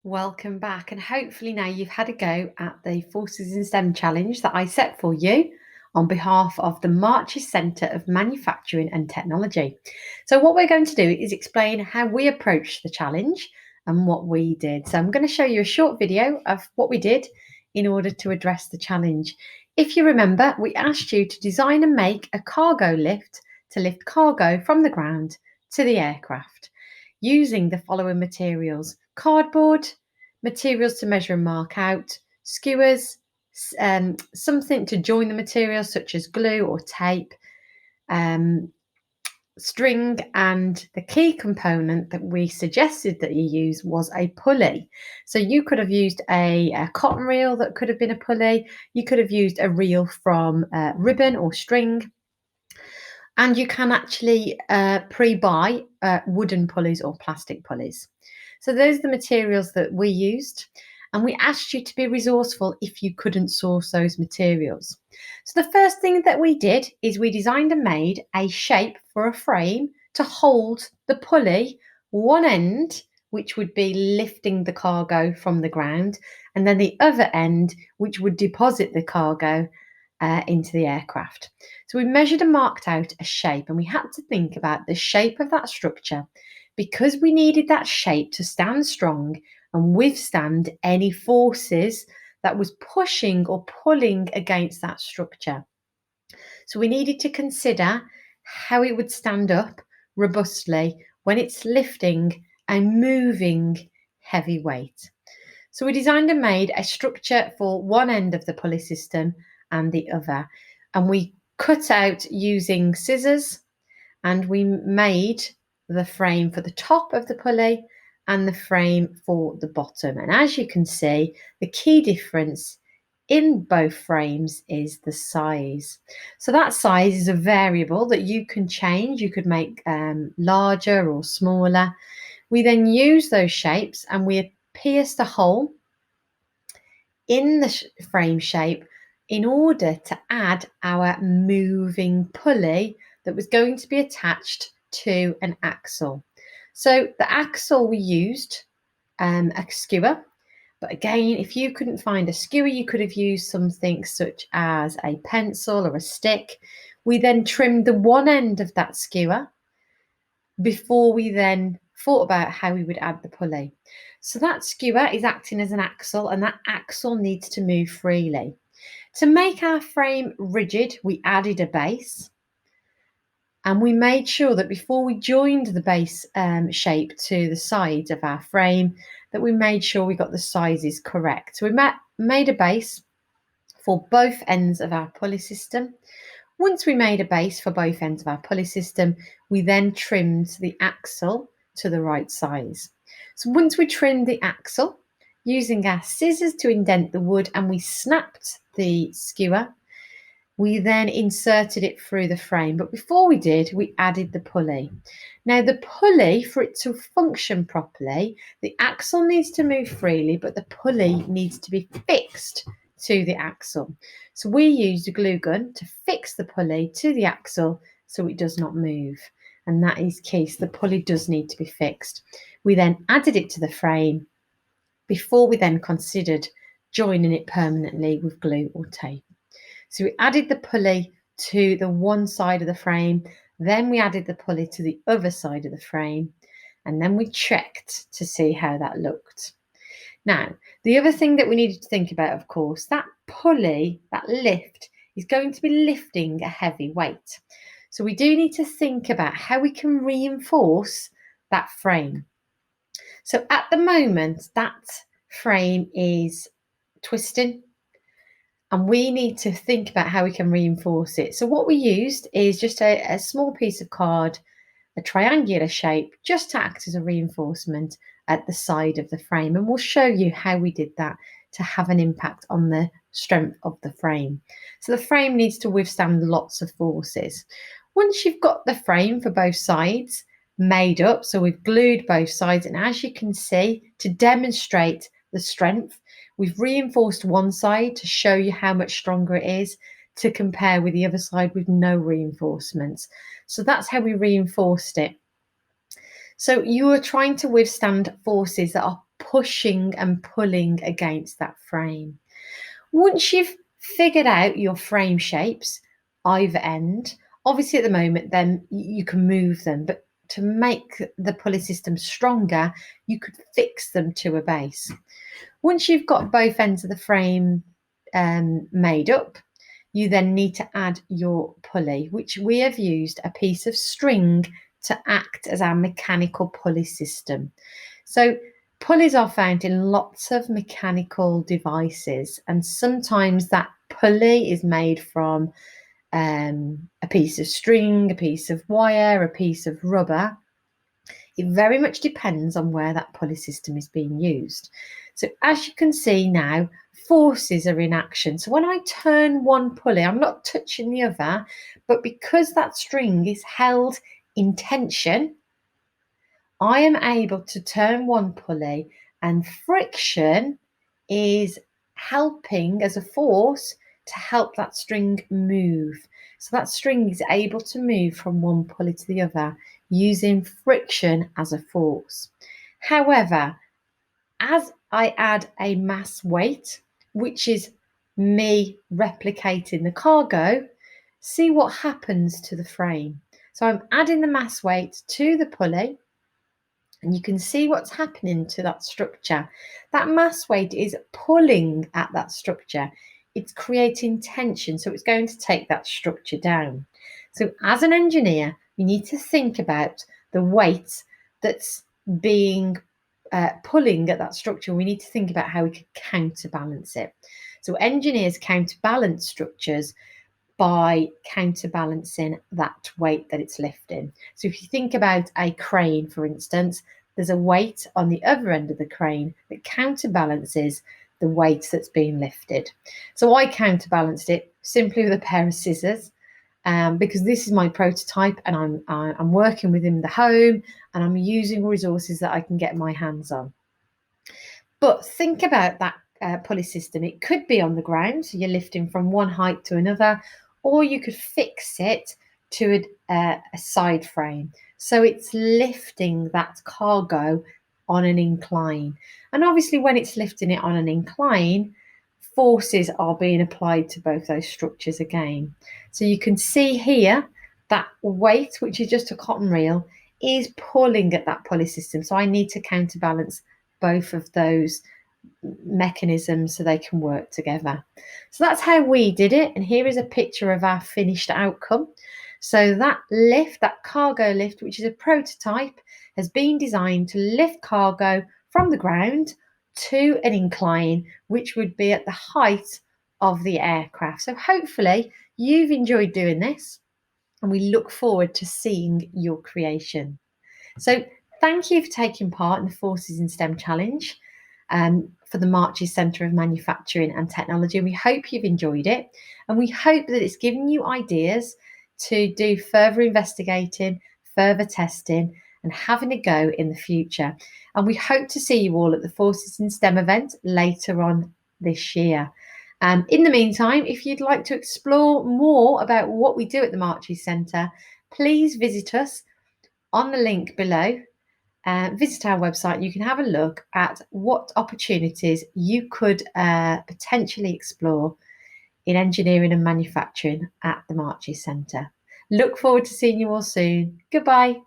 Welcome back, and hopefully now you've had a go at the Forces in STEM challenge that I set for you on behalf of the Marches Centre of Manufacturing and Technology. So, what we're going to do is explain how we approached the challenge and what we did. So, I'm going to show you a short video of what we did in order to address the challenge. If you remember, we asked you to design and make a cargo lift to lift cargo from the ground to the aircraft using the following materials: cardboard, materials to measure and mark out, skewers, something to join the materials such as glue or tape, um, string, and the key component that we suggested that you use was a pulley. So you could have used a cotton reel that could have been a pulley. You could have used a reel from ribbon or string. And you can actually pre-buy wooden pulleys or plastic pulleys. So those are the materials that we used. And we asked you to be resourceful if you couldn't source those materials. So the first thing that we did is we designed and made a shape for a frame to hold the pulley, one end, which would be lifting the cargo from the ground, and then the other end, which would deposit the cargo into the aircraft. So we measured and marked out a shape, and we had to think about the shape of that structure because we needed that shape to stand strong and withstand any forces that was pushing or pulling against that structure. So we needed to consider how it would stand up robustly when it's lifting and moving heavy weight. So we designed and made a structure for one end of the pulley system and the other. And we cut out using scissors, and we made the frame for the top of the pulley and the frame for the bottom. And as you can see, the key difference in both frames is the size. So that size is a variable that you can change. You could make larger or smaller. We then use those shapes and we pierced a hole in the frame shape in order to add our moving pulley that was going to be attached to an axle. So the axle we used a skewer, but again, if you couldn't find a skewer, you could have used something such as a pencil or a stick. We then trimmed the one end of that skewer before we then thought about how we would add the pulley. So that skewer is acting as an axle, and that axle needs to move freely. To make our frame rigid, we added a base, and we made sure that before we joined the base shape to the sides of our frame, that we made sure we got the sizes correct. So we made a base for both ends of our pulley system. Once we made a base for both ends of our pulley system, we then trimmed the axle to the right size. So once we trimmed the axle, using our scissors to indent the wood, and we snapped the skewer, we then inserted it through the frame. But before we did, we added the pulley. Now the pulley, for it to function properly, the axle needs to move freely, but the pulley needs to be fixed to the axle. So we used a glue gun to fix the pulley to the axle so it does not move. And that is key. So the pulley does need to be fixed. We then added it to the frame before we then considered joining it permanently with glue or tape. So we added the pulley to the one side of the frame, then we added the pulley to the other side of the frame, and then we checked to see how that looked. Now, the other thing that we needed to think about, of course, that pulley, that lift, is going to be lifting a heavy weight. So we do need to think about how we can reinforce that frame. So at the moment, that frame is twisting, and we need to think about how we can reinforce it. So what we used is just a small piece of card, a triangular shape, just to act as a reinforcement at the side of the frame. And we'll show you how we did that to have an impact on the strength of the frame. So the frame needs to withstand lots of forces. Once you've got the frame for both sides made up, so we've glued both sides, and as you can see, to demonstrate the strength, we've reinforced one side to show you how much stronger it is, to compare with the other side with no reinforcements. So that's how we reinforced it. So you are trying to withstand forces that are pushing and pulling against that frame. Once you've figured out your frame shapes, either end, obviously at the moment, then you can move them, but to make the pulley system stronger, you could fix them to a base. Once you've got both ends of the frame made up, you then need to add your pulley, which we have used a piece of string to act as our mechanical pulley system. So pulleys are found in lots of mechanical devices, and sometimes that pulley is made from a piece of string, a piece of wire, a piece of rubber. It very much depends on where that pulley system is being used. So as you can see now, forces are in action. So when I turn one pulley, I'm not touching the other, but because that string is held in tension, I am able to turn one pulley, and friction is helping as a force to help that string move. So that string is able to move from one pulley to the other using friction as a force. However, as I add a mass weight, which is me replicating the cargo, see what happens to the frame. So I'm adding the mass weight to the pulley, and you can see what's happening to that structure. That mass weight is pulling at that structure. It's creating tension, so it's going to take that structure down. So as an engineer, you need to think about the weight that's being pulling at that structure. We need to think about how we could counterbalance it. So engineers counterbalance structures by counterbalancing that weight that it's lifting. So if you think about a crane, for instance, there's a weight on the other end of the crane that counterbalances the weight that's being lifted. So I counterbalanced it simply with a pair of scissors, because this is my prototype, and I'm working within the home, and I'm using resources that I can get my hands on. But think about that pulley system. It could be on the ground, so you're lifting from one height to another, or you could fix it to a side frame. So it's lifting that cargo on an incline. And obviously when it's lifting it on an incline, forces are being applied to both those structures again. So you can see here that weight, which is just a cotton reel, is pulling at that pulley system. So I need to counterbalance both of those mechanisms so they can work together. So that's how we did it, and here is a picture of our finished outcome. So that lift, that cargo lift, which is a prototype, has been designed to lift cargo from the ground to an incline, which would be at the height of the aircraft. So hopefully you've enjoyed doing this, and we look forward to seeing your creation. So thank you for taking part in the Forces in STEM Challenge for the Marches Centre of Manufacturing and Technology. We hope you've enjoyed it, and we hope that it's given you ideas to do further investigating, further testing, and having a go in the future. And we hope to see you all at the Forces in STEM event later on this year. In the meantime, if you'd like to explore more about what we do at the Marches Centre, please visit us on the link below. Visit our website. You can have a look at what opportunities you could potentially explore in engineering and manufacturing at the Marches Centre. Look forward to seeing you all soon. Goodbye.